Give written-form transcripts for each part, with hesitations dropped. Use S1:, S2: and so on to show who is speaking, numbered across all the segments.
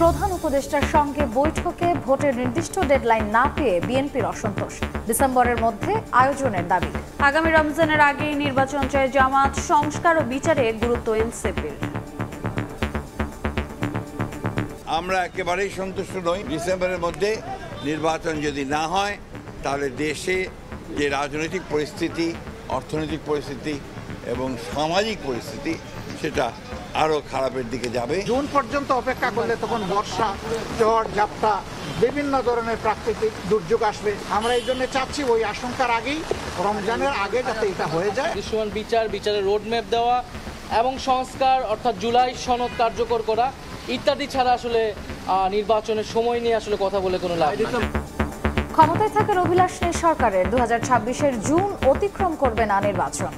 S1: প্রধান উপদেষ্টার সঙ্গে বৈঠকে ভোটের নির্দিষ্ট ডেডলাইন না পেয়ে বিএনপির অসন্তোষ, ডিসেম্বরের মধ্যে আয়োজনের দাবি।
S2: আগামী রমজানের আগেই নির্বাচন চায় জামাত, সংস্কার ও বিচারে গুরুত্ব এনসিপির।
S3: আমরা একেবারেই সন্তুষ্ট নই। ডিসেম্বরের মধ্যে নির্বাচন যদি না হয় তাহলে দেশে যে রাজনৈতিক পরিস্থিতি, অর্থনৈতিক পরিস্থিতি এবং সামাজিক পরিস্থিতি সেটা আরও খারাপের দিকে যাবে।
S4: জুন পর্যন্ত অপেক্ষা করলে তখন বর্ষা, ঝড় ঝাপটা, বিভিন্ন ধরনের প্রাকৃতিক দুর্যোগ আসবে। আমরা এই জন্য চাচ্ছি ওই আশঙ্কার আগেই, রমজানের আগে যাতে এটা হয়ে যায়।
S5: দৃশ্যমান বিচারের রোডম্যাপ দেওয়া এবং সংস্কার অর্থাৎ জুলাই সনদ কার্যকর করা ইত্যাদি ছাড়া আসলে নির্বাচনের সময় নিয়ে আসলে কথা বলে কোনো লাভ নেই।
S1: ক্ষমতায় থাকার অভিলাষ নেই সরকারের, 2026-এর জুন অতিক্রম করবে না নির্বাচন।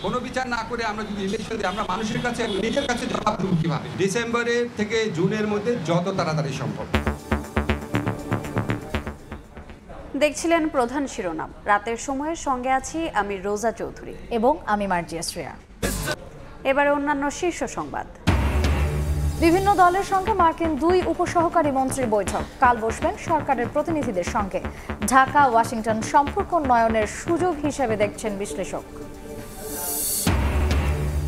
S6: কোনো বিচার না করে আমরা যদি ইলেকশন দিই, আমরা মানুষের কাছে নিজের কাছে জবাব দেব কিভাবে? ডিসেম্বরের থেকে জুনের মধ্যে যত তাড়াতাড়ি সম্ভব।
S2: দেখছিলেন প্রধান শিরোনাম। রাতের সময়ের সঙ্গে আছি আমি রোজা চৌধুরী
S1: এবং আমি মার্জিয়া শ্রেয়া।
S2: এবারে অন্যান্য শীর্ষ সংবাদ।
S1: বিভিন্ন দলের সঙ্গে মার্কিন 2 উপসহকারী মন্ত্রীর বৈঠক, কাল বসবেন সরকারের প্রতিনিধিদের সঙ্গে। ঢাকা ওয়াশিংটন সম্পর্ক উন্নয়নের সুযোগ হিসেবে দেখছেন বিশ্লেষক।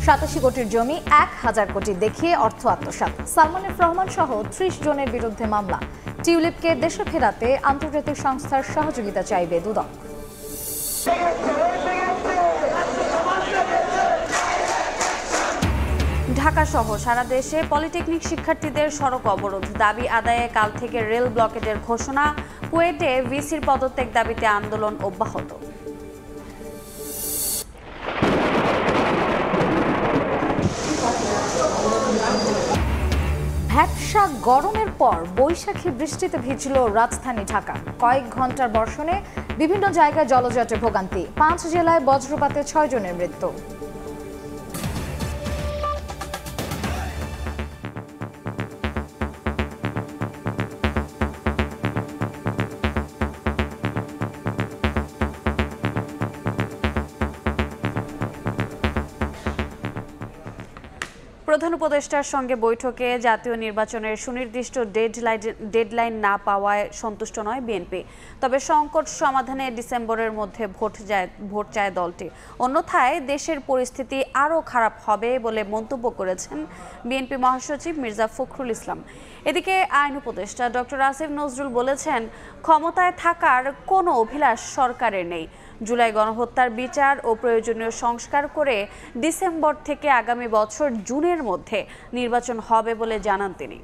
S1: 87 কোটির জমি 1000 কোটি দেখিয়ে অর্থ আত্মসাৎ, সালমান এফ রহমান সহ 30 জনের বিরুদ্ধে মামলা। টিউলিপকে দেশে ফেরাতে আন্তর্জাতিক সংস্থার সহযোগিতা চাইবে দুদক।
S2: ঢাকা সহ সারা দেশে পলিটেকনিক শিক্ষার্থীদের সড়ক অবরোধ, দাবি আদায়ে কাল থেকে রেল ব্লকেটের ঘোষণা। কুয়েটে ভিসির পদত্যাগ দাবিতে আন্দোলন অব্যাহত।
S1: ভ্যাপসা গরমের পর বৈশাখী বৃষ্টিতে ভিজল রাজধানী ঢাকা। কয়েক ঘন্টার বর্ষণে বিভিন্ন জায়গায় জলজটে ভোগান্তি, 5 জেলায় বজ্রপাতে 6 জনের মৃত্যু।
S2: প্রধান উপদেষ্টার সঙ্গে বৈঠকে জাতীয় নির্বাচনের সুনির্দিষ্ট ডেডলাইন না পাওয়ায় সন্তুষ্ট নয় বিএনপি। তবে সংকট সমাধানে ডিসেম্বরের মধ্যে ভোট চায় দলটি, অন্যথায় দেশের পরিস্থিতি আরও খারাপ হবে বলে মন্তব্য করেছেন বিএনপি মহাসচিব মির্জা ফখরুল ইসলাম। এদিকে আইন উপদেষ্টা ডক্টর আসিফ নজরুল বলেছেন, ক্ষমতায় থাকার কোনো অভিলাষ সরকারের নেই। জুলাই গণহত্যার বিচার ও প্রয়োজনীয় সংস্কার করে ডিসেম্বর থেকে আগামী বছর জুনের মধ্যে নির্বাচন হবে বলে জানান তিনি।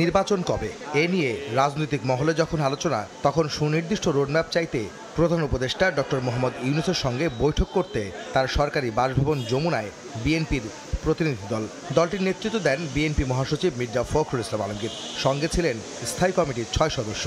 S7: নির্বাচন কবে এ নিয়ে রাজনৈতিক মহলে যখন আলোচনা, তখন সুনির্দিষ্ট রোডম্যাপ চাইতে প্রধান উপদেষ্টা ডক্টর মোহাম্মদ ইউনূসের সঙ্গে বৈঠক করতে তার সরকারি বাসভবন যমুনায় বিএনপির প্রতিনিধি দল। দলটির নেতৃত্ব দেন বিএনপি মহাসচিব মির্জা ফখরুল ইসলাম আলমগীর, সঙ্গে ছিলেন স্থায়ী কমিটির 6 সদস্য।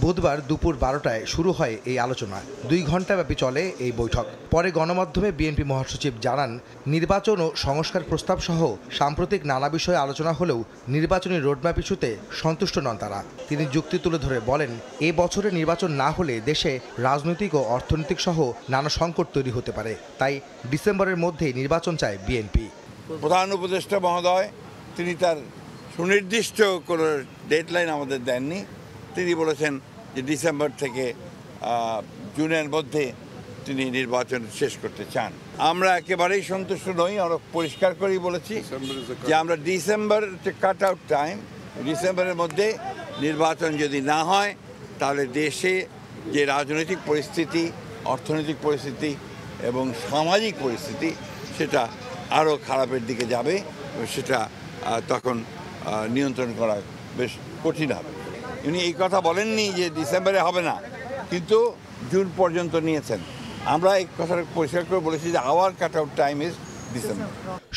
S7: বুধবার দুপুর 12টায় শুরু হয় এই আলোচনা। 2 ঘণ্টাব্যাপী চলে এই বৈঠক। পরে গণমাধ্যমে বিএনপি মহাসচিব জানান, নির্বাচন ও সংস্কার প্রস্তাব সহ সাম্প্রতিক নানা বিষয়ে আলোচনা হলেও নির্বাচনী রোডম্যাপ ইস্যুতে সন্তুষ্ট নন তারা। তিনি যুক্তি তুলে ধরে বলেন, এ বছরে নির্বাচন না হলে দেশে রাজনৈতিক ও অর্থনৈতিক সহ নানা সংকট তৈরি হতে পারে। তাই ডিসেম্বরের মধ্যেই নির্বাচন চায় বিএনপি।
S3: প্রধান উপদেষ্টা মহোদয় তিনি তার সুনির্দিষ্ট কোনো ডেডলাইন আমাদের দেননি। তিনি বলেছেন যে ডিসেম্বর থেকে জুনের মধ্যে তিনি নির্বাচন শেষ করতে চান। আমরা একেবারেই সন্তুষ্ট নই। আমরা পরিষ্কার করেই বলেছি যে আমরা ডিসেম্বর কাট আউট টাইম, ডিসেম্বরের মধ্যে নির্বাচন যদি না হয় তাহলে দেশে যে রাজনৈতিক পরিস্থিতি, অর্থনৈতিক পরিস্থিতি এবং সামাজিক পরিস্থিতি সেটা আরও খারাপের দিকে যাবে। সেটা তখন নিয়ন্ত্রণ করা বেশ কঠিন হবে। উনি এই কথা বলেননি যে ডিসেম্বরে হবে না, কিন্তু জুন পর্যন্ত নিয়েছেন। আমরা এই কথাটা পরিষ্কার করে বলেছি যে hour cut out time is December.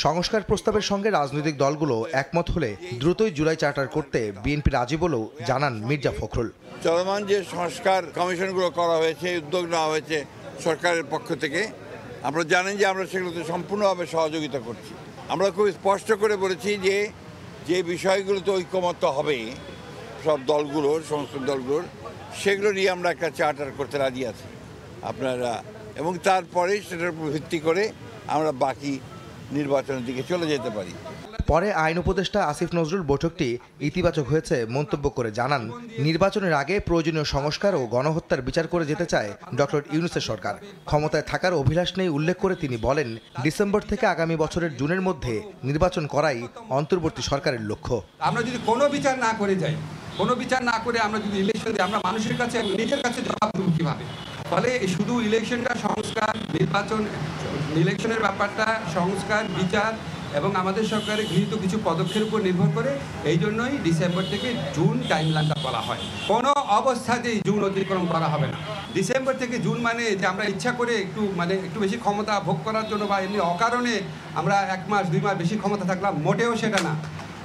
S7: সংস্কার প্রস্তাবের সঙ্গে রাজনৈতিক দলগুলো একমত হলে দ্রুতই জুলাই চার্টার করতে বিএনপি রাজি বলেও জানান মির্জা ফখরুল।
S3: চলমান যে সংস্কার কমিশনগুলো করা হয়েছে, উদ্যোগ নেওয়া হয়েছে সরকারের পক্ষ থেকে, আপনারা জানেন যে আমরা সেগুলোতে সম্পূর্ণভাবে সহযোগিতা করছি। আমরা খুব স্পষ্ট করে বলেছি যে যে বিষয়গুলোতে ঐকমত্য হবে সব দলগুলোর, সমস্ত দলগুলোর, সেগুলো নিয়ে আমরা একটা চার্টার করতে রাজি আছি আপনারা, এবং তারপরে সেটার উপর ভিত্তি করে আমরা বাকি নির্বাচনের দিকে চলে যেতে পারি।
S7: পরে আইন উপদেষ্টা আসিফ নজরুল বৈঠকটি ইতিবাচক হয়েছে মন্তব্য করে জানান, নির্বাচনের আগে প্রয়োজনীয় সংস্কার ও গণহত্যার বিচার করে যেতে চায় ডক্টর ইউনূসের সরকার। ক্ষমতায় থাকার অভিলাষ নেই উল্লেখ করে তিনি বলেন, ডিসেম্বর থেকে আগামী বছরের জুনের মধ্যে নির্বাচন করাই অন্তর্বর্তী সরকারের লক্ষ্য।
S6: আমরা যদি কোনো বিচার না করে যাই, কোনো বিচার না করে আমরা যদি ইলেকশন দিই, আমরা মানুষের কাছে নিজের কাছে জবাব দেবো কীভাবে? ফলে শুধু ইলেকশনটা সংস্কার, নির্বাচন, ইলেকশনের ব্যাপারটা সংস্কার, বিচার এবং আমাদের সরকারের গৃহীত কিছু পদক্ষেপের উপর নির্ভর করে। এই জন্যই ডিসেম্বর থেকে জুন টাইমলাইনটা বলা হয়। কোনো অবস্থাতেই জুন অতিক্রম করা হবে না। ডিসেম্বর থেকে জুন মানে যে আমরা ইচ্ছা করে একটু বেশি ক্ষমতা ভোগ করার জন্য বা এমনি অকারণে আমরা 1 মাস 2 মাস বেশি ক্ষমতা থাকলাম, মোটেও সেটা না।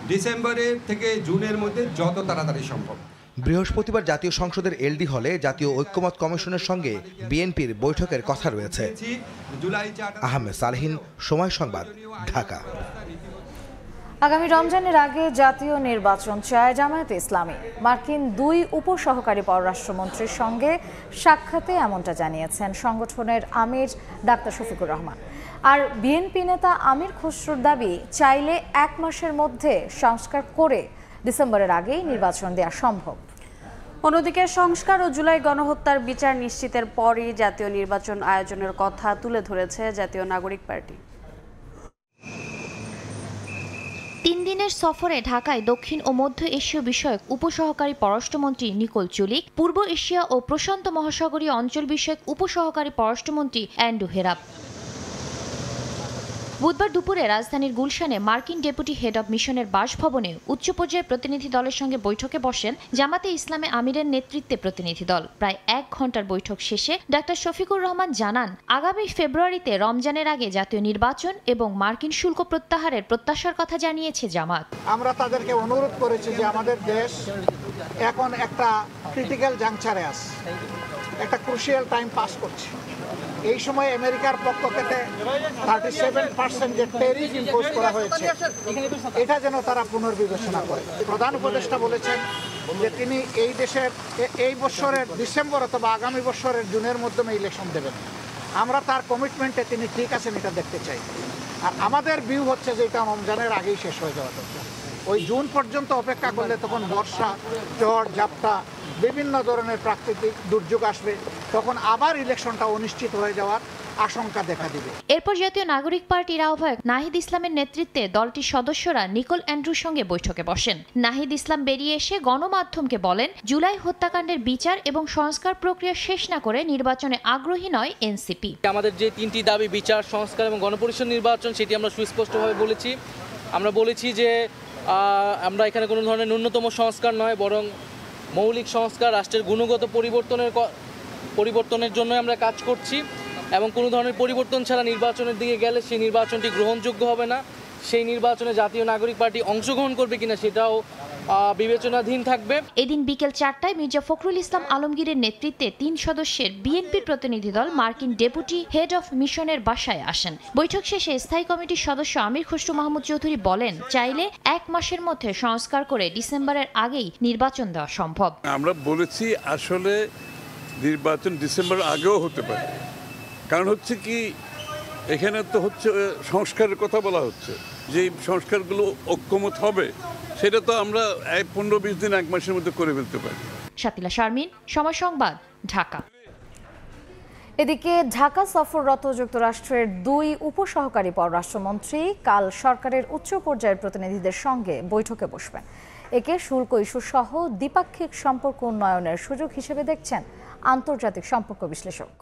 S6: ডিসেম্বরের থেকে জুনের মধ্যে যত তাড়াতাড়ি সম্ভব।
S7: বৃহস্পতিবার জাতীয় সংসদের এলডি হলে জাতীয় ঐক্যমত কমিশনের সঙ্গে বিএনপির বৈঠকের কথা রয়েছে। আহমেদ সালেহীন, সময় সংবাদ, ঢাকা।
S1: আগামী রমজানের আগে জাতীয় নির্বাচন চায় জামায়াতে ইসলামী। মার্কিন 2 উপসহকারী পররাষ্ট্রমন্ত্রীর সঙ্গে সাক্ষাতে এমনটা জানিয়েছেন সংগঠনের আমির ডাক্তার শফিকুর রহমান। আর বিএনপি নেতা আমির খসরুর দাবি, চাইলে 1 মাসের মধ্যে সংস্কার করে ডিসেম্বরের আগেই নির্বাচন দেওয়া সম্ভব।
S2: অন্যদিকে সংস্কার ও জুলাই গণহত্যার বিচার নিশ্চিতের পরই জাতীয় নির্বাচন আয়োজনের কথা তুলে ধরেছে জাতীয় নাগরিক পার্টি।
S8: 3 দিনের সফরে ঢাকায় দক্ষিণ ও মধ্য এশীয় বিষয়ক উপসহকারী পররাষ্ট্রমন্ত্রী নিকোল চুলিক, পূর্ব এশিয়া ও প্রশান্ত মহাসাগরীয় অঞ্চল বিষয়ক উপসহকারী পররাষ্ট্রমন্ত্রী অ্যান্ড্রু হেরাপ বুধবার দুপুরে রাজধানীর গুলশানে মার্কিন ডেপুটি হেড অব মিশনের বাসভবনে উচ্চ পর্যায়ের প্রতিনিধি দলের সঙ্গে বৈঠকে বসেন জামাতে ইসলামে আমিরের নেতৃত্বে প্রতিনিধি দল। প্রায় 1 ঘন্টার বৈঠক শেষে ডাক্তার শফিকুর রহমান জানান, আগামী ফেব্রুয়ারিতে রমজানের আগে জাতীয় নির্বাচন এবং মার্কিন শুল্ক প্রত্যাহারের প্রত্যাশার কথা জানিয়েছে জামাত।
S4: আমরা তাদেরকে অনুরোধ করেছি যে আমাদের দেশ এখন একটা ক্রিটিক্যাল জাংচারে আছে, একটা ক্রুশিয়াল টাইম পাস করছে। এই সময় আমেরিকার পক্ষ থেকে 37% যে ট্যারিফ ইম্পোজ করা হয়েছে, এটা যেন তারা পুনর্বিবেচনা করে। প্রধান উপদেষ্টা বলেছেন যে তিনি এই দেশের এই বছরের ডিসেম্বর অথবা আগামী বছরের জুনের মাধ্যমে ইলেকশন দেবেন। আমরা তার কমিটমেন্টে তিনি ঠিক আছেন এটা দেখতে চাই। আর আমাদের ভিউ হচ্ছে যে এটা রমজানের আগেই শেষ হয়ে যাওয়া দরকার। ওই জুন পর্যন্ত অপেক্ষা করলে তখন বর্ষা, ঝড়, ঝাপটা, বিভিন্ন ধরনের প্রাকৃতিক দুর্যোগ আসবে, তখন আবার ইলেকশনটা অনিশ্চিত হয়ে যাওয়ার আশঙ্কা দেখা দিবে।
S8: এরপর জাতীয় নাগরিক পার্টির আহ্বায়ক নাহিদ ইসলামের নেতৃত্বে দলটির সদস্যরা নিকোল অ্যান্ড্রুর সঙ্গে বৈঠকে বসেন। নাহিদ ইসলাম বেরিয়ে এসে গণমাধ্যমকে বলেন, জুলাই হত্যাকাণ্ডের বিচার এবং সংস্কার প্রক্রিয়া শেষ না করে নির্বাচনে আগ্রহী নয় এনসিপি।
S5: আমাদের যে 3টি দাবি, বিচার, সংস্কার এবং গণপরিষদ নির্বাচন, সেটি আমরা সুস্পষ্টভাবে বলেছি। আমরা বলেছি যে আমরা এখানে কোনো ধরনের ন্যূনতম সংস্কার নয়, বরং মৌলিক সংস্কার, রাষ্ট্রের গুণগত পরিবর্তনের জন্য আমরা কাজ করছি এবং কোনো ধরনের পরিবর্তন ছাড়া নির্বাচনের দিকে গেলে সেই নির্বাচনটি গ্রহণযোগ্য হবে না। সেই নির্বাচনে জাতীয় নাগরিক পার্টি অংশগ্রহণ করবে কিনা সেটাও বিবেচনাধীন থাকবে।
S8: এদিন বিকেল 4টায় মির্জা ফখরুল ইসলাম আলমগীরের নেতৃত্বে 3 সদস্যের বিএনপির প্রতিনিধি দল মার্কিন ডেপুটি হেড অফ মিশনের বাসায় আসেন। বৈঠক শেষে স্থায়ী কমিটির সদস্য আমির খসরু মাহমুদ চৌধুরী বলেন, চাইলে 1 মাসের মধ্যে সংস্কার করে ডিসেম্বরের আগেই নির্বাচন দেওয়া সম্ভব।
S9: আমরা বলেছি আসলে নির্বাচন ডিসেম্বর আগেও হতে পারে, কারণ হচ্ছে কি এখানে তো হচ্ছে সংস্কারের কথা বলা হচ্ছে, যে সংস্কারগুলো ঐক্যমত হবে সেটা তো আমরা 15-20 দিন 1 মাসের মধ্যে করে ফেলতে পারি।
S8: শাতিলা শারমিন, সময় সংবাদ, ঢাকা।
S1: এদিকে ঢাকা সফররত যুক্তরাষ্ট্রের 2 উপসহকারী পররাষ্ট্রমন্ত্রী কাল সরকারের উচ্চ পর্যায়ের প্রতিনিধিদের সঙ্গে বৈঠকে বসবেন। একে শুল্ক ইস্যু সহ দ্বিপাক্ষিক সম্পর্ক উন্নয়নের সুযোগ হিসেবে দেখছেন আন্তর্জাতিক সম্পর্ক বিশ্লেষক।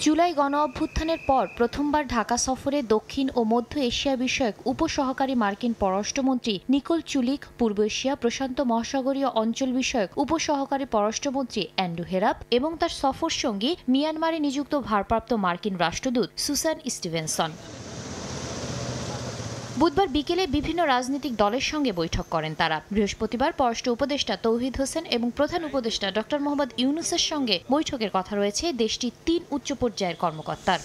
S8: জুলাই গণ অভ্যুত্থানের পর প্রথমবার ঢাকা সফরে দক্ষিণ ও মধ্য এশিয়া বিষয়ক উপসহকারী মার্কিন পররাষ্ট্রমন্ত্রী নিকোল চুলিক, পূর্ব এশিয়া প্রশান্ত মহাসাগরীয় অঞ্চল বিষয়ক উপসহকারী পররাষ্ট্রমন্ত্রী অ্যান্ড্রু হেরাপ এবং তার সফর সঙ্গী মিয়ানমারে নিযুক্ত ভারপ্রাপ্ত মার্কিন রাষ্ট্রদূত সুসান স্টিভেনসন। বুধবার বিকেলে বিভিন্ন রাজনৈতিক দলের সঙ্গে বৈঠক করেন তারা। বৃহস্পতিবার পররাষ্ট্র উপদেষ্টা তৌহিদ হোসেন এবং প্রধান উপদেষ্টা ডক্টর মোহাম্মদ ইউনূসের সঙ্গে বৈঠকের কথা রয়েছে দেশটির 3 উচ্চ পর্যায়ের কর্মকর্তার।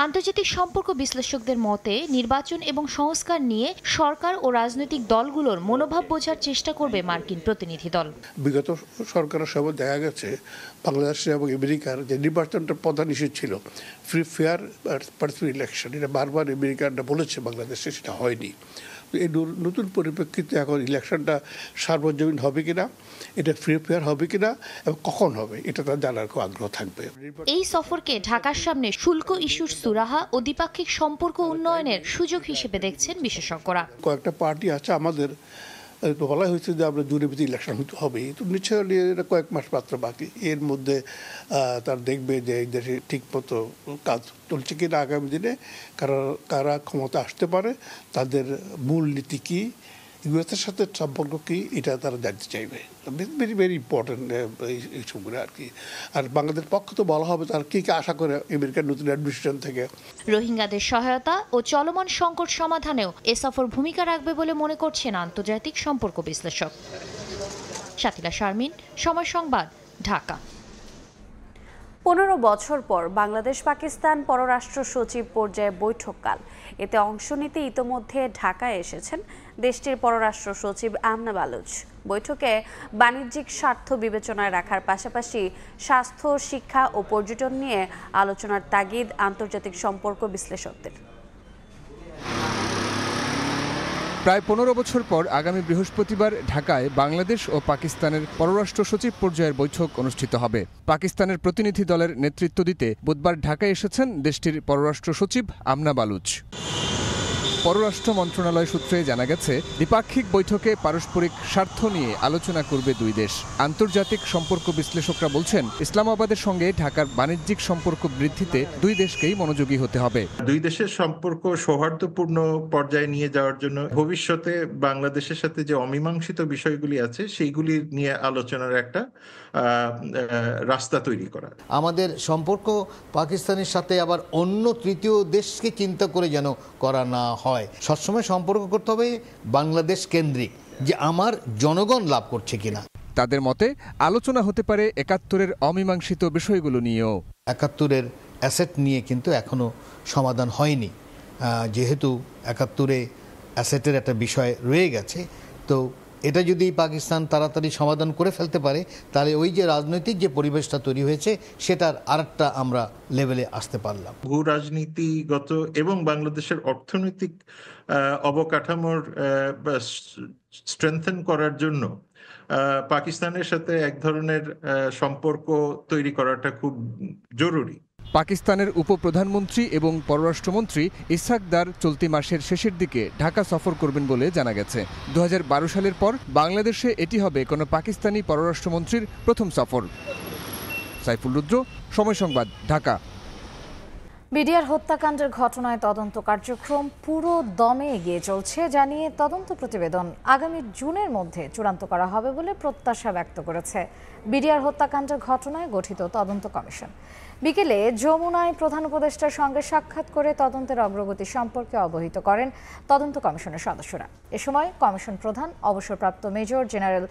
S8: আন্তর্জাতিক সম্পর্ক বিশ্লেষকদের মতে নির্বাচন এবং সংস্কার নিয়ে সরকার ও রাজনৈতিক দলগুলোর মনোভাব বোঝার চেষ্টা করবে মার্কিন প্রতিনিধি দল।
S10: বিগত সরকারের সময় দেখা গেছে বাংলাদেশ এবং আমেরিকার যে নির্বাচনটা প্রধান ইস্যু ছিল ফ্রি ফেয়ার পার্টিসিপেট ইলেকশন, এটা বারবার আমেরিকানরা বলেছে বাংলাদেশে, সেটা হয়নি। এই নতুন পরিপ্রেক্ষিতে এখন ইলেকশনটা সার্বজনীন হবে কিনা, এটা ফ্রি ফেয়ার হবে কিনা এবং কখন হবে, এটা তার জানার খুব আগ্রহ থাকবে।
S8: এই সফরকে ঢাকার সামনে শুল্ক ইস্যুর সুরাহা ও দ্বিপাক্ষিক সম্পর্ক উন্নয়নের সুযোগ হিসেবে দেখছেন বিশেষজ্ঞরা।
S10: কয়েকটা পার্টি আছে আমাদের, বলা হয়েছে যে আমরা জুনের ভিতরে ইলেকশন হতে হবে, তো নিশ্চয়ই এটা কয়েক মাস মাত্র বাকি। এর মধ্যে তার দেখবে যে এই দেশে ঠিক মতো কাজ চলছে কিনা, আগামী দিনে কারা ক্ষমতা আসতে পারে, তাদের মূল নীতি কী, ইউএসের সাথে সম্পর্ক কী, এটা তারা জানতে চাইবে। ভেরি ভেরি ইম্পর্টেন্ট এই সবগুলো আর কি। আর বাংলাদেশের পক্ষে তো বলা হবে তারা কী কী আশা করে আমেরিকার নতুন অ্যাডমিনিস্ট্রেশন থেকে।
S8: রোহিঙ্গাদের সহায়তা ও চলমান সংকট সমাধানেও এ সফর ভূমিকা রাখবে বলে মনে করছেন আন্তর্জাতিক সম্পর্ক বিশ্লেষক। শাতিলা শারমিন, সময় সংবাদ, ঢাকা।
S2: 15 বছর পর বাংলাদেশ পাকিস্তান পররাষ্ট্র সচিব পর্যায়ে বৈঠককাল। এতে অংশ নিতে ইতোমধ্যে ঢাকায় এসেছেন দেশটির পররাষ্ট্র সচিব আমনা বালুচ। বৈঠকে বাণিজ্যিক স্বার্থ বিবেচনায় রাখার পাশাপাশি স্বাস্থ্য, শিক্ষা ও পর্যটন নিয়ে আলোচনার তাগিদ আন্তর্জাতিক সম্পর্ক বিশ্লেষকদের।
S11: প্রায় 15 বছর পর আগামী বৃহস্পতিবার ঢাকায় বাংলাদেশ ও পাকিস্তানের পররাষ্ট্র সচিব পর্যায়ের বৈঠক অনুষ্ঠিত হবে। পাকিস্তানের প্রতিনিধি দলের নেতৃত্ব দিতে বুধবার ঢাকায় এসেছেন দেশটির পররাষ্ট্র সচিব আমনা বালুচ। পররাষ্ট্র মন্ত্রণালয় সূত্রে জানা গেছে, দ্বিপাক্ষিক বৈঠকে পারস্পরিক স্বার্থ নিয়ে আলোচনা করবে দুই দেশ। আন্তর্জাতিক সম্পর্ক বিশ্লেষকরা বলছেন, ইসলামাবাদের সঙ্গে ঢাকার বাণিজ্যিক সম্পর্ক বৃদ্ধিতে দুই দেশকেই মনোযোগী হতে হবে।
S12: দুই দেশের সম্পর্ক সৌহার্দ্যপূর্ণ পর্যায়ে নিয়ে যাওয়ার জন্য ভবিষ্যতে বাংলাদেশের সাথে যে অমীমাংসিত বিষয়গুলি আছে সেইগুলি নিয়ে আলোচনার একটা রাস্তা তৈরি করা।
S13: আমাদের সম্পর্ক পাকিস্তানের সাথে আবার অন্য তৃতীয় দেশকে চিন্তা করে যেন করা না হয়। সবসময় সম্পর্ক করতে হবে বাংলাদেশ কেন্দ্রিক, যে আমার জনগণ লাভ করছে কিনা।
S11: তাদের মতে আলোচনা হতে পারে 71-এর অমীমাংসিত বিষয়গুলো নিয়েও।
S13: 71-এর অ্যাসেট নিয়ে কিন্তু এখনো সমাধান হয়নি, যেহেতু 71-এ অ্যাসেটের একটা বিষয় রয়ে গেছে। তো এটা যদি পাকিস্তান তাড়াতাড়ি সমাধান করে ফেলতে পারে, তাহলে ওই যে রাজনৈতিক যে পরিবেশটা তৈরি হয়েছে সেটার আরেকটা আমরা লেভেলে আসতে পারলাম।
S12: ভূ রাজনীতিগত এবং বাংলাদেশের অর্থনৈতিক অবকাঠামোর স্ট্রেংথেন করার জন্য পাকিস্তানের সাথে এক ধরনের সম্পর্ক তৈরি করাটা খুব জরুরি।
S11: পাকিস্তানের উপপ্রধানমন্ত্রী এবং পররাষ্ট্রমন্ত্রী ইসহাক দার চলতি মাসের শেষের দিকে ঢাকা সফর করবেন বলে জানা গেছে। 2012 সালের পর বাংলাদেশে এটি হবে কোনো পাকিস্তানি পররাষ্ট্রমন্ত্রীর প্রথম সফর। সাইফুল রুদ্র, সময় সংবাদ, ঢাকা।
S1: বিডিআর হত্যাকাণ্ডের ঘটনায় তদন্ত কার্যক্রম পুরো দমে এগিয়ে চলছে জানিয়ে তদন্ত প্রতিবেদন আগামী জুনের মধ্যে চূড়ান্ত করা হবে বলে প্রত্যাশা ব্যক্ত করেছে বিডিআর হত্যাকাণ্ডের ঘটনায় গঠিত তদন্ত কমিশন। বিকেলে যমুনায় প্রধান উপদেষ্টার সঙ্গে সাক্ষাৎ করে তদন্তের অগ্রগতি সম্পর্কে অবহিত করেন তদন্ত কমিশনের সদস্যরা। এ সময় কমিশন প্রধান অবসরপ্রাপ্ত মেজর জেনারেল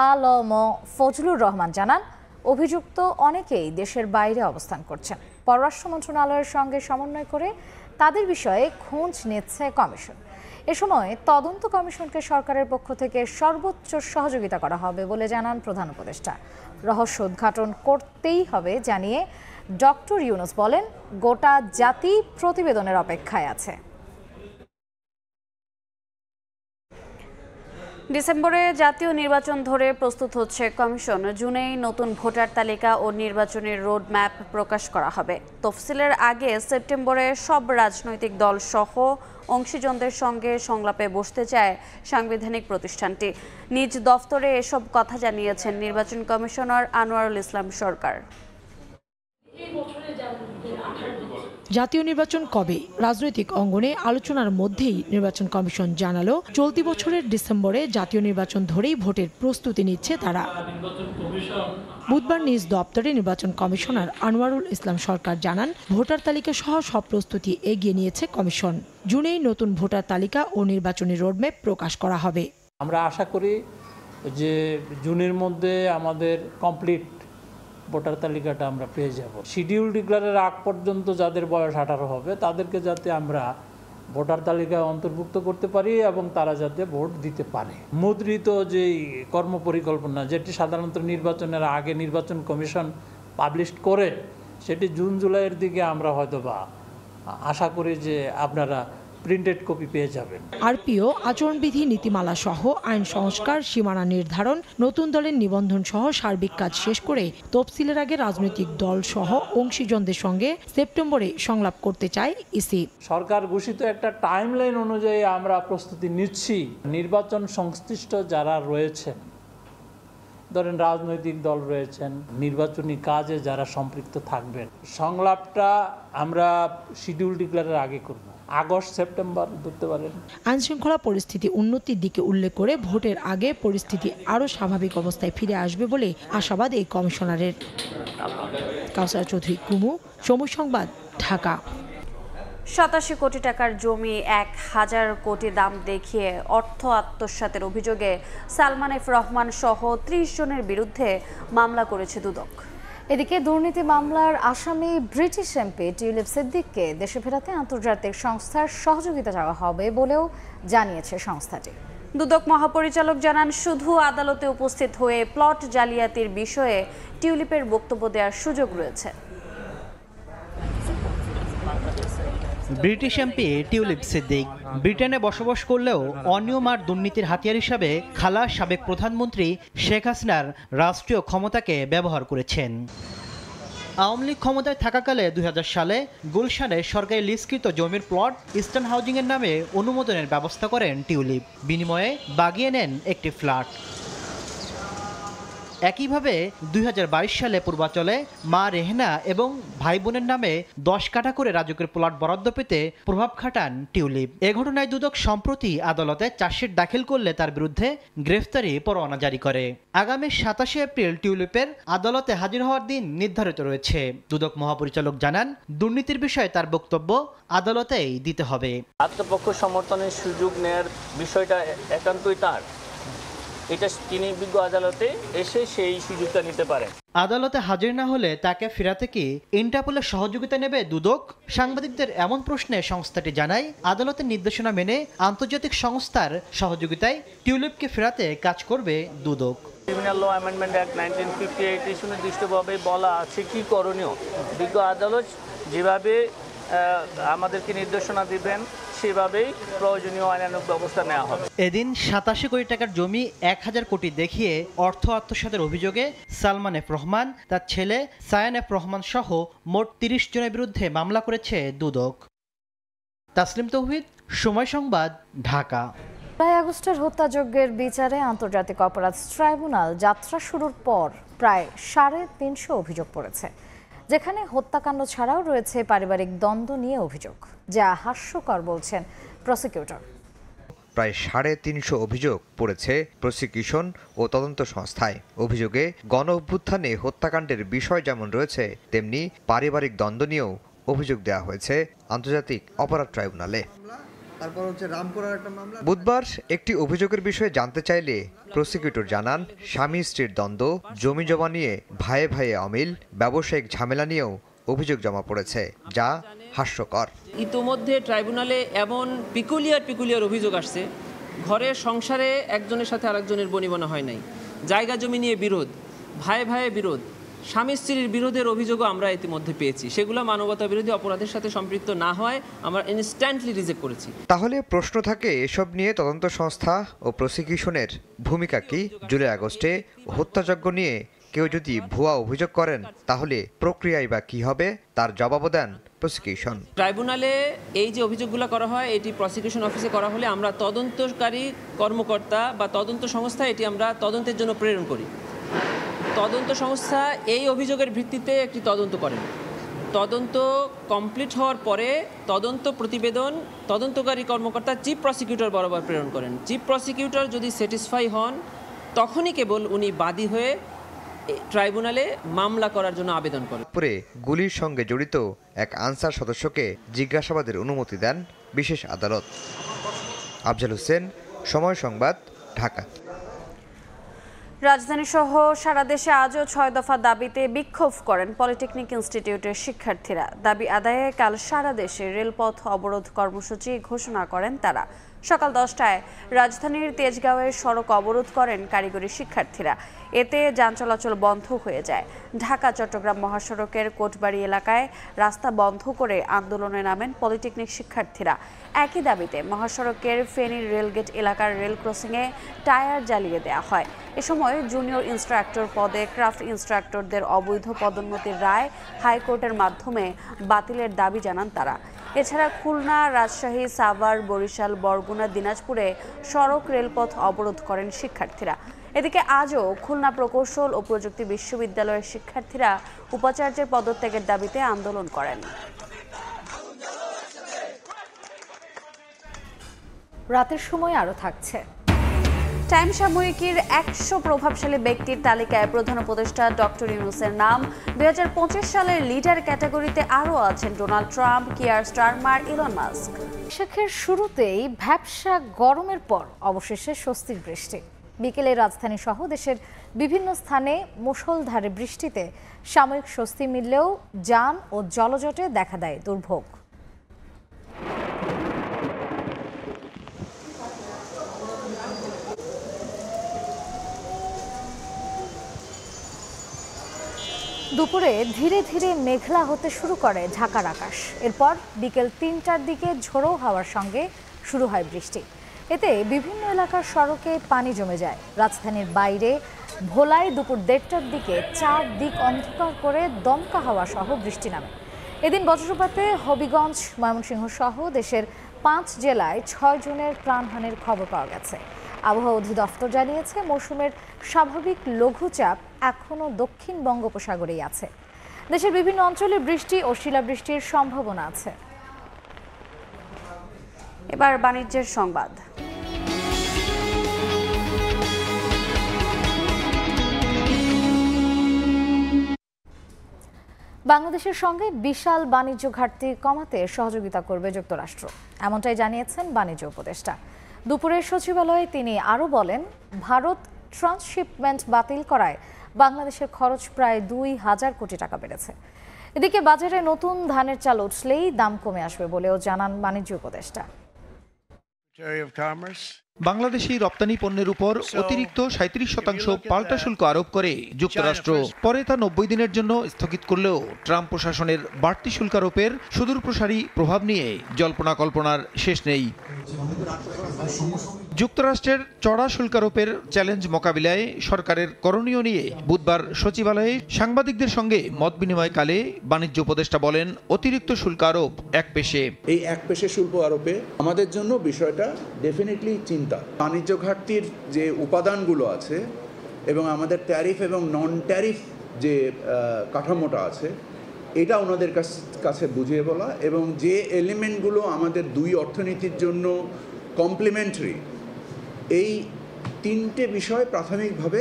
S1: আলম ফজলুর রহমান জানান, অভিযুক্ত অনেকেই দেশের বাইরে অবস্থান করছেন। পররাষ্ট্র মন্ত্রণালয়ের সঙ্গে সমন্বয় করে তাদের বিষয়ে খোঁজ নিচ্ছে কমিশন। এ সময় তদন্ত কমিশনকে সরকারের পক্ষ থেকে সর্বোচ্চ সহযোগিতা করা হবে বলে জানান প্রধান উপদেষ্টা। রহস্য উদ্ঘাটন করতেই হবে জানিয়ে ডক্টর ইউনুস বলেন, গোটা জাতি প্রতিবেদনের অপেক্ষায় আছে।
S2: ডিসেম্বরে জাতীয় নির্বাচন ধরে প্রস্তুত হচ্ছে কমিশন। জুনেই নতুন ভোটার তালিকা ও নির্বাচনের রোড ম্যাপ প্রকাশ করা হবে। তফসিলের আগে সেপ্টেম্বরে সব রাজনৈতিক দল সহ অংশীজনদের সঙ্গে সংলাপে বসতে চায় সাংবিধানিক প্রতিষ্ঠানটি। নিজ দফতরে এসব কথা জানিয়েছেন নির্বাচন কমিশনার আনোয়ারুল ইসলাম সরকার।
S14: জাতীয় নির্বাচন কবে? রাজনৈতিক অঙ্গনে আলোচনার মধ্যেই নির্বাচন কমিশন জানালো, চলতি বছরের ডিসেম্বরে জাতীয় নির্বাচন ধরেই ভোটের প্রস্তুতি নিচ্ছে তারা। বুধবার নিজ দপ্তরে নির্বাচন কমিশনার আনোয়ারুল ইসলাম সরকার জানান, ভোটার তালিকা সহ সব প্রস্তুতি এগিয়ে নিয়েছে কমিশন। জুনেই নতুন ভোটার তালিকা ও নির্বাচনী রোডম্যাপ প্রকাশ করা হবে।
S15: আমরা আশা করি যে জুনের মধ্যে আমাদের কমপ্লিট ভোটার তালিকাটা আমরা পেয়ে যাব। শিডিউল ডিক্লারের আগ পর্যন্ত যাদের বয়স 18 হবে তাদেরকে যাতে আমরা ভোটার তালিকায় অন্তর্ভুক্ত করতে পারি এবং তারা যাতে ভোট দিতে পারে। মুদ্রিত যেই কর্মপরিকল্পনা যেটি সাধারণত নির্বাচনের আগে নির্বাচন কমিশন পাবলিশ করে, সেটি জুন জুলাইয়ের দিকে আমরা হয়তোবা আশা করি যে আপনারা প্রিন্টেড কপি পেয়ে যাবেন।
S14: আরপিও, আচরণবিধি, নীতিমালা সহ আইন সংস্কার, সীমানা নির্ধারণ, নতুন দলের নিবন্ধন সহ সার্বিক কাজ শেষ করে তফসিলের আগে রাজনৈতিক দল সহ অংশীজনদের সঙ্গে সেপ্টেম্বরে সংলাপ করতে চায় ইসি।
S15: সরকার ঘোষিত একটা টাইমলাইন অনুযায়ী আমরা প্রস্তুতি নিচ্ছি। নির্বাচন সংশ্লিষ্ট যারা রয়েছেন, ধরেন রাজনৈতিক দল রয়েছেন, নির্বাচনী কাজে যারা সম্পৃক্ত থাকবেন, সংলাপটা আমরা শিডিউল ডিক্লারের আগে করব। আগস্ট সেপ্টেম্বর ধরতে পারেন।
S14: আইন শৃঙ্খলা পরিস্থিতি উন্নতির দিকে উল্লেখ করে ভোটের আগে পরিস্থিতি আরও স্বাভাবিক অবস্থায় ফিরে আসবে বলে আশাবাদ এই কমিশনারের। কাউসার চৌধুরী, কুমু, সময় সংবাদ, ঢাকা।
S2: 87 কোটি টাকার জমি 1000 কোটি দাম দেখিয়ে অর্থ আত্মসাতের অভিযোগে সালমান এফ রহমান সহ 30 জনের বিরুদ্ধে মামলা করেছে দুদক।
S1: এদিকে দুর্নীতি মামলার আসামি ব্রিটিশ এমপি টিউলিপ সিদ্দিককে দেশে ফেরাতে আন্তর্জাতিক সংস্থার সহযোগিতা চাওয়া হবে বলেও জানিয়েছে সংস্থাটি।
S2: দুদক মহাপরিচালক জানান, শুধু আদালতে উপস্থিত হয়ে প্লট জালিয়াতির বিষয়ে টিউলিপের বক্তব্য দেওয়ার সুযোগ রয়েছে।
S16: ব্রিটিশ এমপি টিউলিপ সিদ্দিক ব্রিটেনে বসবাস করলেও অনিয়ম আর দুর্নীতির হাতিয়ার হিসাবে খালা সাবেক প্রধানমন্ত্রী শেখ হাসিনার রাষ্ট্রীয় ক্ষমতাকে ব্যবহার করেছেন। আওয়ামী লীগ ক্ষমতায় থাকাকালে 2000 সালে গুলশানে সরকারি লিজকৃত জমির প্লট ইস্টার্ন হাউজিংয়ের নামে অনুমোদনের ব্যবস্থা করেন টিউলিপ। বিনিময়ে বাগিয়ে নেন একটি ফ্ল্যাট। একইভাবে 2022 সালে পূর্বাচলে মা রেহনা এবং ভাই বোনের নামে 10 কাঠা করে রাজুকের প্লট বরাদ্দ পেতে প্রভাব খাটান টিউলিপ। এ ঘটনায় দুদক সম্প্রতি আদালতে চার্জশিট দাখিল করলে তার বিরুদ্ধে গ্রেফতারি পরোয়ানা জারি করে। আগামী 27 এপ্রিল টিউলিপের আদালতে হাজির হওয়ার দিন নির্ধারিত রয়েছে। দুদক মহাপরিচালক জানান, দুর্নীতির বিষয়ে তার বক্তব্য আদালতেই দিতে হবে।
S17: আত্মপক্ষ সমর্থনের সুযোগ নেয়ার বিষয়টা একান্তই তার, এটা তিনি বিজ্ঞ আদালতে এসে সেই সুযোগটা নিতে পারেন।
S16: আদালতে হাজির না হলে তাকে ফেরাতে কি ইন্টারপোলের সহযোগিতা নেবে দুদক? সাংবাদিকদের এমন প্রশ্নে সংস্থাটি জানায়, আদালতের নির্দেশনা মেনে আন্তর্জাতিক সংস্থার সহযোগিতায় টিউলিপকে ফেরাতে কাজ করবে দুদক।
S17: ক্রিমিনাল ল অ্যামেন্ডমেন্ট অ্যাক্ট 1958 সুনির্দিষ্টভাবে বলা আছে কি করণীয়। বিজ্ঞ আদালত যেভাবে আমাদেরকে নির্দেশনা দিবেন সেভাবেই প্রয়োজনীয় আইনানুগ ব্যবস্থা নেওয়া হবে।
S16: এদিন 87 কোটি টাকার জমি 1000 কোটি দেখিয়ে অর্থ আত্মসাতের অভিযোগে সালমান এফ রহমান, তার ছেলে সায়ান এফ রহমান সহ মোট 30 জনের বিরুদ্ধে মামলা করেছে দুদক। তাসলিম তৌহিদ, সময় সংবাদ, ঢাকা।
S1: 5 আগস্টের হত্যাযজ্ঞের বিচারে আন্তর্জাতিক অপরাধ ট্রাইব্যুনাল যাত্রা শুরুর পর প্রায় 350 অভিযোগ পড়েছে, যেখানে হত্যাকাণ্ড ছাড়াও রয়েছে পারিবারিক দ্বন্দ্ব নিয়ে অভিযোগ, যা হাস্যকর বলছেন প্রসিকিউটর।
S18: প্রায় 350 অভিযোগ পড়েছে প্রসিকিউশন ও তদন্ত সংস্থায়। অভিযোগে গণ অভ্যুত্থানে হত্যাকাণ্ডের বিষয় যেমন রয়েছে, তেমনি পারিবারিক দ্বন্দ্ব নিয়েও অভিযোগ দেওয়া হয়েছে আন্তর্জাতিক অপরাধ ট্রাইব্যুনালে। বুধবার একটি অভিযোগের বিষয়ে জানতে চাইলে প্রসিকিউটর জানান, স্বামী স্ত্রীর দ্বন্দ্ব, জমি জমা নিয়ে ভাইয়ে ভাইয়ে অমিল, ব্যবসায়িক ঝামেলা নিয়েও অভিযোগ জমা পড়েছে, যা হাস্যকর।
S19: ইতোমধ্যে ট্রাইব্যুনালে এমন পিকুলিয়ার অভিযোগ আসছে, ঘরের সংসারে একজনের সাথে আরেকজনের বনিবনা হয় নাই, জায়গা জমি নিয়ে বিরোধ, ভাইয়ে ভাইয়ে বিরোধ, স্বামী স্ত্রীর বিরোধের অভিযোগও আমরা ইতিমধ্যে পেয়েছি। সেগুলো মানবতা বিরোধী অপরাধের সাথে সম্পৃক্ত না হয় আমরা ইনস্ট্যান্টলি রিজেক্ট করেছি।
S18: তাহলে প্রশ্ন থাকে, এসব নিয়ে তদন্ত সংস্থা ও প্রসিকিউশনের ভূমিকা কি? জুলাই আগস্টে হত্যাযজ্ঞ নিয়ে কেউ যদি ভুয়া অভিযোগ করেন, তাহলে প্রক্রিয়ায় বা কি হবে, তার জবাবও দেন প্রসিকিউশন।
S19: ট্রাইব্যুনালে এই যে অভিযোগগুলো করা হয়, এটি প্রসিকিউশন অফিসে করা হলে আমরা তদন্তকারী কর্মকর্তা বা তদন্ত সংস্থা এটি আমরা তদন্তের জন্য প্রেরণ করি। তদন্ত সংস্থা এই অভিযোগের ভিত্তিতে একটি তদন্ত করেন। তদন্ত কমপ্লিট হওয়ার পরে তদন্ত প্রতিবেদন তদন্তকারী কর্মকর্তা চিফ প্রসিকিউটর বরাবর প্রেরণ করেন। চিফ প্রসিকিউটর যদি স্যাটিসফাই হন, তখনই কেবল উনি বাদী হয়ে ট্রাইব্যুনালে মামলা করার জন্য আবেদন করেন।
S18: পরে গুলির সঙ্গে জড়িত এক আনসার সদস্যকে জিজ্ঞাসাবাদের অনুমতি দেন বিশেষ আদালত। আফজাল হোসেন, সময় সংবাদ, ঢাকা।
S2: রাজধানী সহ সারা দেশে আজও 6 দফা দাবিতে বিক্ষোভ করেন পলিটেকনিক ইনস্টিটিউটের শিক্ষার্থীরা। দাবি আদায়ে কাল সারা দেশে রেলপথ অবরোধ কর্মসূচি ঘোষণা করেন তারা। সকাল 10টায় রাজধানীর তেজগাঁওয়ের সড়ক অবরোধ করেন কারিগরি শিক্ষার্থীরা। এতে যান চলাচল বন্ধ হয়ে যায়। ঢাকা চট্টগ্রাম মহাসড়কের কোটবাড়ি এলাকায় রাস্তা বন্ধ করে আন্দোলনে নামেন পলিটেকনিক শিক্ষার্থীরা। একই দাবিতে মহাসড়কের ফেনীর রেলগেট এলাকার রেল ক্রসিংয়ে টায়ার জ্বালিয়ে দেওয়া হয়। এ সময় জুনিয়র ইনস্ট্রাক্টর পদে ক্রাফট ইনস্ট্রাক্টরদের অবৈধ পদোন্নতির রায় হাইকোর্টের মাধ্যমে বাতিলের দাবি জানান তারা। এছাড়া খুলনা, রাজশাহী, সাভার, বরিশাল, বরগুনা, দিনাজপুরে সড়ক রেলপথ অবরোধ করেন শিক্ষার্থীরা। এদিকে আজও খুলনা প্রকৌশল ও প্রযুক্তি বিশ্ববিদ্যালয়ের শিক্ষার্থীরা উপাচার্যের পদত্যাগের দাবিতে আন্দোলন করেন।
S1: রাতের সময় আরও থাকছে।
S2: টাইম সাময়িকীর 100 প্রভাবশালী ব্যক্তির তালিকায় প্রধান উপদেষ্টা ডক্টর ইউনূসের নাম। 2025 সালের লিডার ক্যাটাগরিতে আরও আছেন Donald Trump, Keir Starmer, Elon Musk.
S1: বৈশাখের শুরুতেই ভ্যাপসা গরমের পর অবশেষে স্বস্তির বৃষ্টি। বিকেলে রাজধানী সহ দেশের বিভিন্ন স্থানে মুষলধারে বৃষ্টিতে সাময়িক স্বস্তি মিললেও যান ও জলজটে দেখা দেয় দুর্ভোগ। দুপুরে ধীরে ধীরে মেঘলা হতে শুরু করে ঢাকার আকাশ। এরপর বিকেল 3টার দিকে ঝোড়ো হাওয়ার সঙ্গে শুরু হয় বৃষ্টি। এতে বিভিন্ন এলাকার সড়কে পানি জমে যায়। রাজধানীর বাইরে ভোলায় দুপুর 1:30টার দিকে 4 দিক অন্ধকার করে দমকা হাওয়া সহ বৃষ্টি নামে। এদিন বজ্রপাতে হবিগঞ্জ, ময়মনসিংহ সহ দেশের 5 জেলায় 6 জনের প্রাণহানির খবর পাওয়া গেছে। আবহাওয়া অধিদপ্তর জানিয়েছে, মৌসুমের স্বাভাবিক লঘুচাপ এখনও দক্ষিণ বঙ্গোপসাগরেই আছে। দেশের বিভিন্ন অঞ্চলে বৃষ্টি ও শিলাবৃষ্টির সম্ভাবনা আছে।
S2: এবার বাণিজ্যের সংবাদ।
S1: বাংলাদেশের সঙ্গে বিশাল বাণিজ্য ঘাটতি কমাতে সহযোগিতা করবে যুক্তরাষ্ট্র, এমনটাই জানিয়েছেন বাণিজ্য উপদেষ্টা। দুপুরের সচিবালয়ে তিনি আরও বলেন, ভারত ট্রান্সশিপমেন্ট বাতিল করায় বাংলাদেশের খরচ প্রায় 2000 কোটি টাকা বেড়েছে। এদিকে বাজারে নতুন ধানের চাল উঠলেই দাম কমে আসবে বলেও জানান বাণিজ্য উপদেষ্টা।
S20: বাংলাদেশি রপ্তানি পণ্যের উপর অতিরিক্ত 37% পাল্টা শুল্ক আরোপ করে যুক্তরাষ্ট্র। পরে তা 90 দিনের জন্য স্থগিত করলেও ট্রাম্প প্রশাসনের বাড়তি শুল্ক আরোপের সুদূরপ্রসারী প্রভাব নিয়ে জল্পনা কল্পনার শেষ নেই। যুক্তরাষ্ট্রের চড়া শুল্ক আরোপের চ্যালেঞ্জ মোকাবিলায় সরকারের করণীয় নিয়ে বুধবার সচিবালয়ে সাংবাদিকদের সঙ্গে মত বিনিময়কালে বাণিজ্য উপদেষ্টা বলেন, অতিরিক্ত শুল্ক আরোপ একপেশে।
S21: এই একপেশে শুল্ক আরোপে আমাদের জন্য বিষয়টা ডেফিনেটলি চিন্তা। বাণিজ্য ঘাটতির যে উপাদানগুলো আছে এবং আমাদের ট্যারিফ এবং নন ট্যারিফ যে কাঠামোটা আছে, এটা ওনাদের কাছে বুঝিয়ে বলা এবং যে এলিমেন্টগুলো আমাদের দুই অর্থনীতির জন্য কমপ্লিমেন্টারি, এই 3টে বিষয় প্রাথমিকভাবে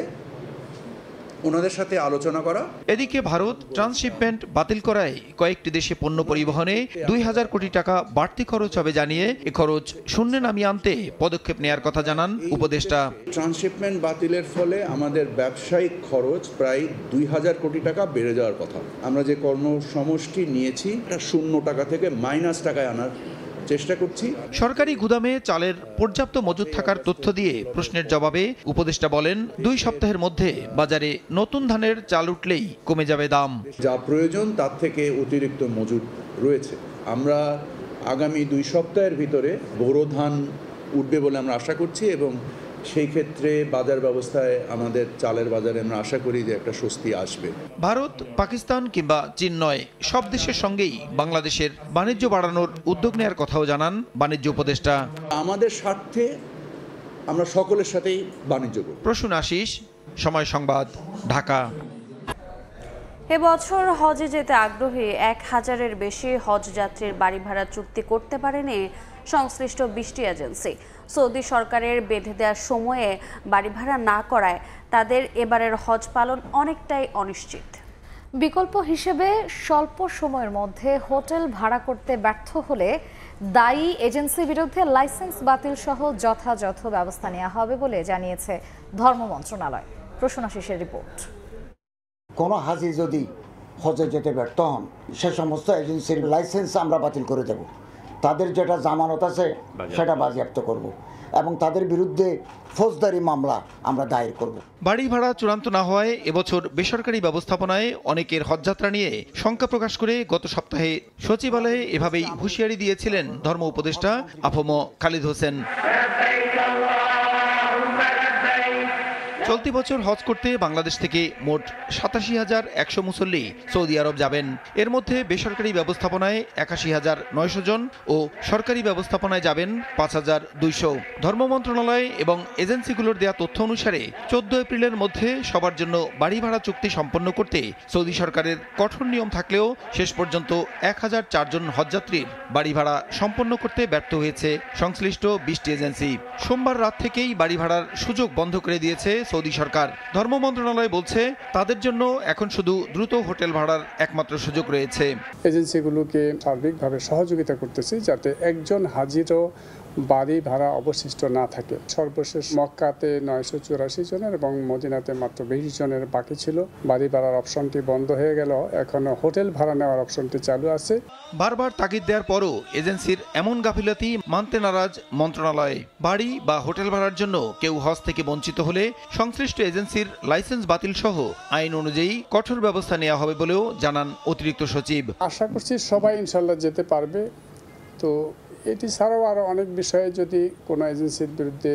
S21: ওনাদের সাথে আলোচনা করা।
S20: এদিকে ভারত ট্রান্সশিপমেন্ট বাতিল করায় কয়েকটি দেশে পণ্য পরিবহনে 2000 কোটি টাকা বাড়তি খরচ হবে জানিয়ে এ খরচ শূন্যে নামিয়ে আনতে পদক্ষেপ নেয়ার কথা জানান উপদেষ্টা।
S21: ট্রান্সশিপমেন্ট বাতিলের ফলে আমাদের ব্যবসায়িক খরচ প্রায় 2000 কোটি টাকা বেড়ে যাওয়ার কথা। আমরা যে কর্মসমষ্টি নিয়েছি এটা 0 টাকা থেকে মাইনাস টাকায় আনার চেষ্টা করছি।
S20: সরকারি গুদামে চালের পর্যাপ্ত মজুদ থাকার তথ্য দিয়ে প্রশ্নের জবাবে উপদেষ্টা বলেন, 2 সপ্তাহের মধ্যে বাজারে নতুন ধানের চাল উঠলেই কমে যাবে দাম।
S21: যা প্রয়োজন তার থেকে অতিরিক্ত মজুদ রয়েছে। আমরা আগামী 2 সপ্তাহের ভিতরে বোরো ধান উঠবে বলে আমরা আশা করছি এবং সেই ক্ষেত্রে বাজার ব্যবস্থায় আমাদের চালের বাজারে আমরা আশা করি যে একটা স্বস্তি আসবে।
S20: ভারত, পাকিস্তান কিংবা চীন নয়, সব দেশের সঙ্গেই বাংলাদেশের বাণিজ্য বাড়ানোর উদ্যোগ নেওয়ার কথাও জানান বাণিজ্য উপদেষ্টা।
S21: আমাদের স্বার্থে আমরা সকলের সাথেই বাণিজ্য করব।
S20: প্রসূন আশিস, সময় সংবাদ, ঢাকা।
S2: এবছর হজে যেতে আগ্রহী 1000-এর বেশি হজ যাত্রীর বাড়ি ভাড়া চুক্তি করতে পারেনি সংশ্লিষ্ট 20টি এজেন্সি। সৌদি সরকারের বেঁধে দেওয়ার সময়ে বাড়ি ভাড়া না করায় তাদের এবারের হজ পালন অনেকটাই অনিশ্চিত।
S1: বিকল্প হিসেবে স্বল্প সময়ের মধ্যে হোটেল ভাড়া করতে ব্যর্থ হলে দায়ী এজেন্সির বিরুদ্ধে লাইসেন্স বাতিল সহ যথাযথ ব্যবস্থা নেওয়া হবে বলে জানিয়েছে ধর্ম মন্ত্রণালয়। প্রসূনাশিসের রিপোর্ট।
S3: কোনো হাজি যদি হজে যেতে ব্যর্থ হন, সে সমস্ত এজেন্সির লাইসেন্স আমরা বাতিল করে দেব। তাদের যেটা জামানত আছে সেটা বাজেয়াপ্ত করব এবং তাদের বিরুদ্ধে ফৌজদারি মামলা আমরা দায়ের করব।
S20: বাড়ি ভাড়া চূড়ান্ত না হওয়ায় এবছর বেসরকারি ব্যবস্থাপনায় অনেকের হজযাত্রা নিয়ে শঙ্কা প্রকাশ করে গত সপ্তাহে সচিবালয়ে এভাবেই হুঁশিয়ারি দিয়েছিলেন ধর্ম উপদেষ্টা আফম খালিদ হোসেন। চলতি বছর হজ করতে বাংলাদেশ থেকে মোট ৮৭,১০০ মুসল্লি সৌদি আরব যাবেন। এর মধ্যে বেসরকারি ব্যবস্থাপনায় ৮১,৯০০ জন ও সরকারি ব্যবস্থাপনায় যাবেন ৫,২০০। ধর্ম মন্ত্রণালয় এবং এজেন্সিগুলোর দেয়া তথ্য অনুসারে ১৪ এপ্রিলের মধ্যে সবার জন্য বাড়ি ভাড়া চুক্তি সম্পন্ন করতে সৌদি সরকারের কঠোর নিয়ম থাকলেও শেষ পর্যন্ত ১,০০৪ জন হজযাত্রীর বাড়ি ভাড়া সম্পন্ন করতে ব্যর্থ হয়েছে সংশ্লিষ্ট ২০টি এজেন্সি। সোমবার রাত থেকেই বাড়ি ভাড়ার সুযোগ বন্ধ করে দিয়েছে সৌদি সরকার। ধর্ম মন্ত্রণালয় বলছে তাদের জন্য এখন শুধু দ্রুত হোটেল ভাড়ার একমাত্র সুযোগ রয়েছে।
S22: এজেন্সিগুলোকে সার্বিকভাবে সহযোগিতা করতেছি যাতে একজন হাজিরও বাড়ি ভাড়া অবশিষ্ট না থাকে। সর্বশেষ মক্কাতে ৯৮৪ জনের এবং মদিনাতে মাত্র ২০ জনের বাকি ছিল। বাড়ি ভাড়ার অপশনটি বন্ধ হয়ে গেল, এখনো হোটেল ভাড়া নেওয়ার অপশনটি চালু আছে।
S20: বারবার তাগিদ দেওয়ার পরও এজেন্সির এমন গাফিলতি মানতে নারাজ মন্ত্রণালয়। বাড়ি বা হোটেল ভাড়ার জন্য কেউ হজ থেকে বঞ্চিত হলে সংশ্লিষ্ট এজেন্সির লাইসেন্স বাতিল সহ আইন অনুযায়ী কঠোর ব্যবস্থা নেওয়া হবে বলেও জানান অতিরিক্ত সচিব।
S22: আশা করছি সবাই ইনশাল্লাহ যেতে পারবে। তো এটি ছাড়াও আরও অনেক বিষয়ে যদি কোনো এজেন্সির বিরুদ্ধে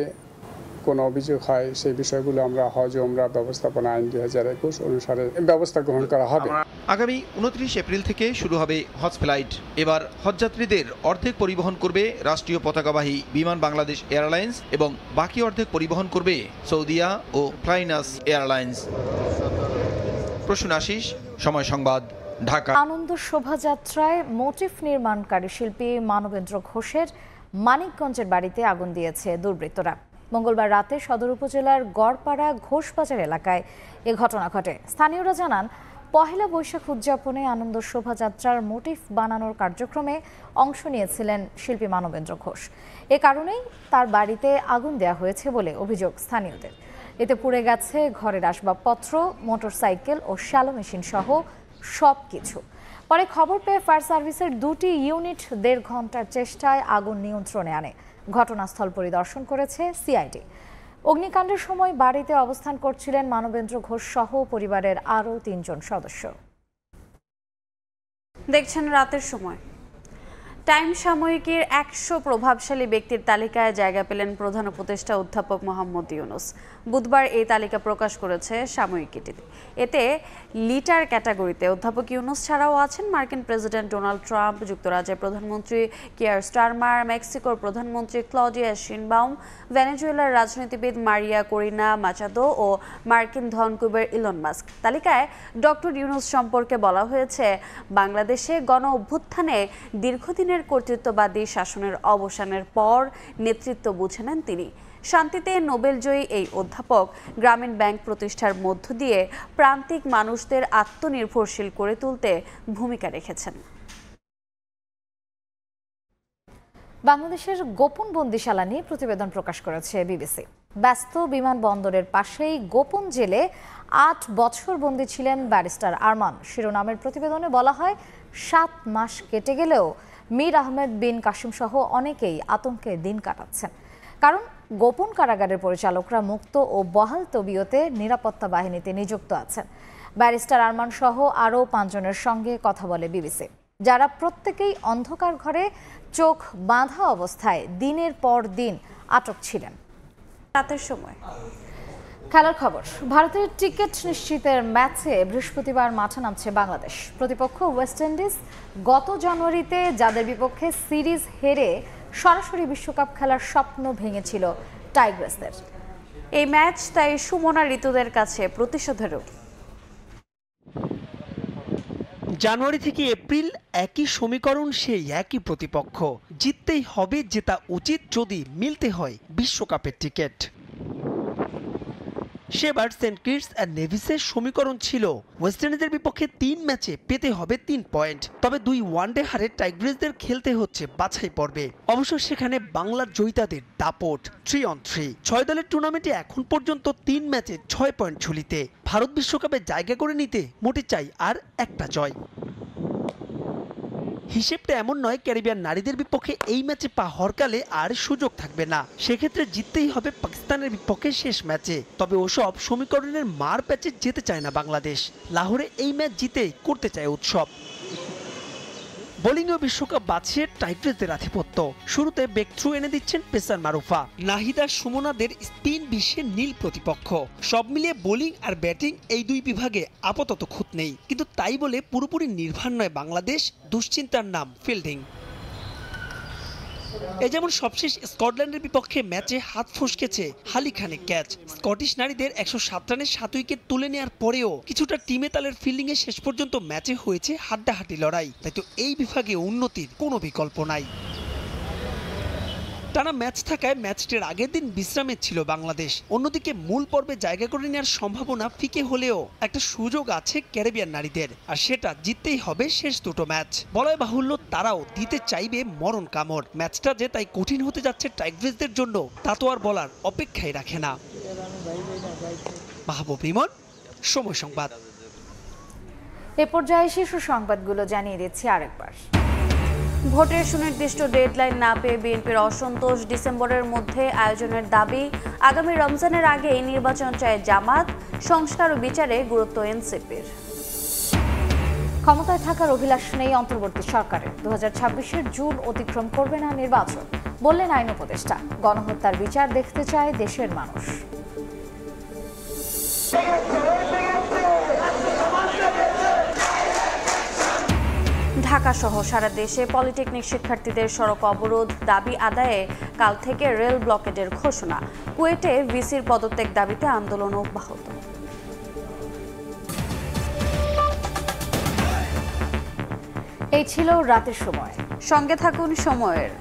S22: কোনো অভিযোগ হয় সেই বিষয়গুলো আমরা হজ ও উমরা ব্যবস্থাপনা আইন ২০২১ অনুসারে ব্যবস্থা গ্রহণ করা হবে।
S20: আগামী ২৯ এপ্রিল থেকে শুরু হবে হজ ফ্লাইট। এবার হজযাত্রীদের অর্ধেক পরিবহন করবে রাষ্ট্রীয় পতাকাবাহী বিমান বাংলাদেশ এয়ারলাইন্স এবং বাকি অর্ধেক পরিবহন করবে সৌদিয়া ও ফ্লাইনাস এয়ারলাইন্স। প্রসূনাশিস, সময় সংবাদ, ঢাকা।
S1: আনন্দ শোভাযাত্রায় মোটিফ নির্মাণকারী শিল্পী মানবেন্দ্র ঘোষের মানিকগঞ্জের বাড়িতে আগুন দিয়েছে দুর্বৃত্তরা। মঙ্গলবার রাতে সদর উপজেলার গড়পাড়া ঘোষবাজার এলাকায় এ ঘটনা ঘটে। স্থানীয়রা জানান, পহেলা বৈশাখ উদযাপনে আনন্দ শোভাযাত্রার মোটিফ বানানোর কার্যক্রমে অংশ নিয়েছিলেন শিল্পী মানবেন্দ্র ঘোষ। এ কারণেই তার বাড়িতে আগুন দেওয়া হয়েছে বলে অভিযোগ স্থানীয়দের। এতে পুড়ে গেছে ঘরের আসবাবপত্র, মোটরসাইকেল ও শ্যালো মেশিন সহ সবকিছু। পরে খবর পেয়ে ফায়ার সার্ভিসের ২টি ইউনিট ১.৫ ঘন্টার চেষ্টায় আগুন নিয়ন্ত্রণে আনে। ঘটনাস্থল পরিদর্শন করেছে সিআইডি। অগ্নিকাণ্ডের সময় বাড়িতে অবস্থান করছিলেন মানবেন্দ্র ঘোষ সহ পরিবারের আরও ৩ জন সদস্য।
S2: দেখছেন রাতের সময়। টাইম সাময়িকীর ১০০ প্রভাবশালী ব্যক্তির তালিকায় জায়গা পেলেন প্রধান উপদেষ্টা অধ্যাপক মোহাম্মদ ইউনূস। বুধবার এই তালিকা প্রকাশ করেছে সাময়িকীটিতে। এতে লিটার ক্যাটাগরিতে অধ্যাপক ইউনূস ছাড়াও আছেন মার্কিন প্রেসিডেন্ট ডোনাল্ড ট্রাম্প, যুক্তরাজ্যের প্রধানমন্ত্রী কিয়ার স্টারমার, মেক্সিকোর প্রধানমন্ত্রী ক্লডিয়া শিনবাউম, ভেনেজুয়েলার রাজনীতিবিদ মারিয়া করিনা মাচাদো ও মার্কিন ধনকুবের ইলন মাস্ক। তালিকায় ডক্টর ইউনূস সম্পর্কে বলা হয়েছে, বাংলাদেশে গণ অভ্যুত্থানে দীর্ঘদিনের কর্তৃত্ববাদী শাসনের অবসানের পর নেতৃত্ব বুঝে নেন তিনি। শান্তিতে নোবেলজয়ী এই অধ্যাপক গ্রামীণ ব্যাংক প্রতিষ্ঠার মধ্য দিয়ে প্রান্তিক মানুষদের আত্মনির্ভরশীল করে তুলতে ভূমিকা রেখেছেন।
S1: বাংলাদেশের গোপন বন্দিশালা নিয়ে প্রতিবেদন প্রকাশ করেছে বিবিসি। ব্যস্ত বিমানবন্দরের পাশেই গোপন জেলে ৮ বছর বন্দী ছিলেন ব্যারিস্টার আরমান শিরোনামের প্রতিবেদনে বলা হয়, ৭ মাস কেটে গেলেও মীর আহমেদ বিন কাসিম সহ অনেকেই আতঙ্কে দিন কাটাচ্ছেন। কারণ গোপন কারাগারের পরিচালকরা মুক্ত ও বহাল তবিয়তে নিরাপত্তা বাহিনীতে নিযুক্ত আছেন। ব্যারিস্টার আরমান সহ আরও ৫ জনের সঙ্গে কথা বলে বিবিসি, যারা প্রত্যেকেই অন্ধকার ঘরে চোখ বাঁধা অবস্থায় দিনের পর দিন আটক ছিলেন।
S2: রাতের সময়
S1: খেলার খবর। ভারতের টিকিট নিশ্চিতের ম্যাচে বৃহস্পতিবার মাঠে নামছে বাংলাদেশ। প্রতিপক্ষ ওয়েস্ট ইন্ডিজ। গত জানুয়ারিতে যাদের বিপক্ষে সিরিজ হেরে সরাসরি বিশ্বকাপ খেলার স্বপ্ন ভেঙেছিল টাইগ্রেসদের।
S2: এই ম্যাচ তাই সুমনা ঋতুদের কাছে প্রতিশোধেরও।
S23: জানুয়ারি থেকে এপ্রিল একই সমীকরণ, সেই একই প্রতিপক্ষ। জিততেই হবে, জেতা উচিত যদি মিলতে হয় বিশ্বকাপের টিকিট। সেবার সেন্ট কিটস অ্যান্ড নেভিসের সমীকরণ ছিল ওয়েস্ট ইন্ডিজের বিপক্ষে 3 ম্যাচে পেতে হবে 3 পয়েন্ট, তবে 2 ওয়ানডে হারে টাইগ্রিসদের খেলতে হচ্ছে বাছাই পর্বে। অবশ্য সেখানে বাংলার জয়িতাদের দাপট 3-on-3। 6 দলের টুর্নামেন্টে এখন পর্যন্ত 3 ম্যাচে 6 পয়েন্ট ঝুলিতে। ভারত বিশ্বকাপে জায়গা করে নিতে মোটে চাই আর একটা জয়। হিসেবটা এমন নয় ক্যারিবিয়ান নারীদের বিপক্ষে এই ম্যাচে পা হরকালে আর সুযোগ থাকবে না, সেক্ষেত্রে জিততেই হবে পাকিস্তানের বিপক্ষে শেষ ম্যাচে। তবে ওসব সমীকরণের মার প্যাচে যেতে চায় না বাংলাদেশ। লাহোরে এই ম্যাচ জিতেই করতে চায় উৎসব। বোলিংয়ে বিশ্বকাপ বাঁচিয়ে টাইগ্রিসদের আধিপত্য। শুরুতে ব্রেক থ্রু এনে দিচ্ছেন পেসার মারুফা। নাহিদা সুমনাদের স্পিন বিশ্বে নীল প্রতিপক্ষ। সব মিলিয়ে বোলিং আর ব্যাটিং এই 2 বিভাগে আপাতত খুঁত নেই, কিন্তু তাই বলে পুরোপুরি নির্ভর নয় বাংলাদেশ। দুশ্চিন্তার নাম ফিল্ডিং। এ যেমন সবশেষ স্কটল্যান্ডের বিপক্ষে ম্যাচে হাত ফসকেছে হালি খানের ক্যাচ। স্কটিশ নারীদের 107 রানে 7 উইকেট তুলে নেওয়ার পরেও কিছুটা টিমে তালের ফিল্ডিংয়ে শেষ পর্যন্ত ম্যাচে হয়েছে হাড্ডাহাড্ডি লড়াই। তাই তো এই বিভাগে উন্নতির কোনো বিকল্প নাই। টানা ম্যাচ থাকায় ম্যাচটির আগের দিন বিশ্রামে ছিল বাংলাদেশ। অন্যদিকে মূল পর্বে জায়গা করে নেওয়ার সম্ভাবনা ফিকে হলেও একটা সুযোগ আছে ক্যারিবিয়ান নারীদের, আর সেটা জিততেই হবে শেষ 2টো ম্যাচ। বলাই বাহুল্য তারাও দিতে চাইবে মরণ কামড়। ম্যাচটা যে তাই কঠিন হতে যাচ্ছে টাইগ্রিসদের জন্য তা তো আর বলার অপেক্ষাই রাখে না। মাহবুব রিমন, সময় সংবাদ।
S1: এ পর্যায়ে শীর্ষ সংবাদগুলো জানিয়ে দিচ্ছি আরেকবার।
S2: ভোটের সুনির্দিষ্ট ডেডলাইন না পেয়ে বিএনপির অসন্তোষ, ডিসেম্বরের মধ্যে আয়োজনের দাবি। আগামী রমজানের আগেই নির্বাচন চায় জামাত, সংস্কার ও বিচারে গুরুত্ব এনসিপির।
S1: ক্ষমতায় থাকার অভিলাষ নেই অন্তর্বর্তী সরকারের। 2026-এর জুন অতিক্রম করবে না নির্বাচন, বললেন আইন উপদেষ্টা। গণহত্যার বিচার দেখতে চায় দেশের মানুষ।
S2: ঢাকা সহ সারা দেশে পলিটেকনিক শিক্ষার্থীদের সড়ক অবরোধ, দাবি আদায়ে কাল থেকে রেল ব্লকেডের ঘোষণা। কুয়েটে ভিসির পদত্যাগ দাবিতে আন্দোলন অব্যাহত।
S1: এই ছিল রাতের সময়।
S2: সঙ্গে থাকুন সময়ের।